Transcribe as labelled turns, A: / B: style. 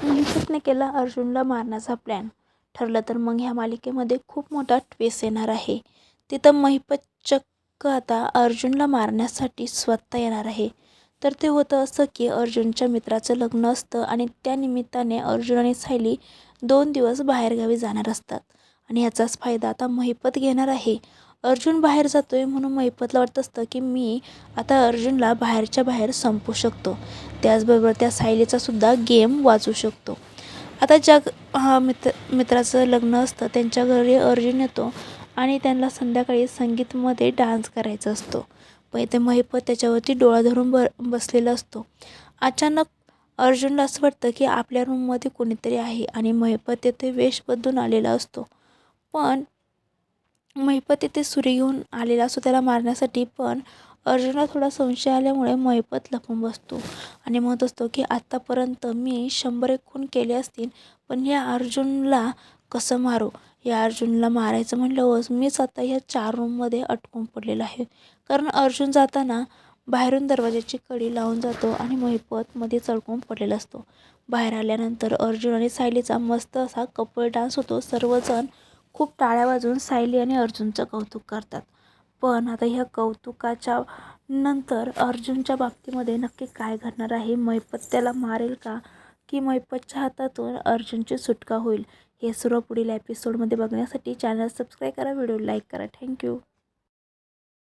A: महिपतने केला अर्जुनला मारण्याचा प्लॅन. ठरलं तर मग ह्या मालिकेमध्ये खूप मोठा ट्विस्ट येणार आहे. तिथं महिपत चक्क आता अर्जुनला मारण्यासाठी स्वतः येणार आहे. तर ते होतं असं की अर्जुनच्या मित्राचं लग्न असतं आणि त्या निमित्ताने अर्जुन आणि सायली 2 दिवस बाहेरगावी जाणार असतात आणि ह्याचाच फायदा आता महिपत घेणार आहे. अर्जुन बाहेर जातोय म्हणून महिपतला वाटत असतं की मी आता अर्जुनला बाहेरच्या बाहेर संपवू शकतो. त्याचबरोबर त्या सायलीचा सुद्धा गेम वाचू शकतो. आता मित्राचं लग्न असतं. त्यांच्या घरी अर्जुन येतो आणि त्यांना संध्याकाळी संगीतमध्ये डान्स करायचा असतो. पण इथे महिपत त्याच्यावरती डोळा धरून बसलेला असतो. अचानक अर्जुनला असं वाटतं की आपल्या रूममध्ये कोणीतरी आहे आणि महिपत तिथे वेश बदलून आलेला असतो. पण महिपत तिथे सुरी घेऊन आलेला असतो त्याला मारण्यासाठी. पण अर्जुनला थोडा संशय आल्यामुळे महिपत लपून बसतो आणि म्हणत असतो की आत्तापर्यंत मी 100 खून केले असतील, पण या अर्जुनला कसं मारू. या अर्जुनला मारायचं म्हटल्यावर मीच आता ह्या 4 रूममध्ये अटकून पडलेला आहे. कारण अर्जुन जाताना बाहेरून दरवाजाची कडी लावून जातो आणि महिपत मध्ये अडकून पडलेला असतो. बाहेर आल्यानंतर अर्जुन आणि सायलीचा मस्त असा कपल डान्स होतो. सर्वजण खूप टाळ्या वाजवून सायली आणि अर्जुनचं कौतुक करतात. पण आता ह्या कौतुकाच्या नंतर अर्जुनच्या बाबतीमध्ये नक्की काय घडणार आहे. महिपत त्याला मारेल का, की महिपतच्या हातातून अर्जुनची सुटका होईल. हे सर्व पुढील एपिसोडमध्ये बघण्यासाठी चॅनल सबस्क्राईब करा, व्हिडिओ लाईक करा. थँक्यू.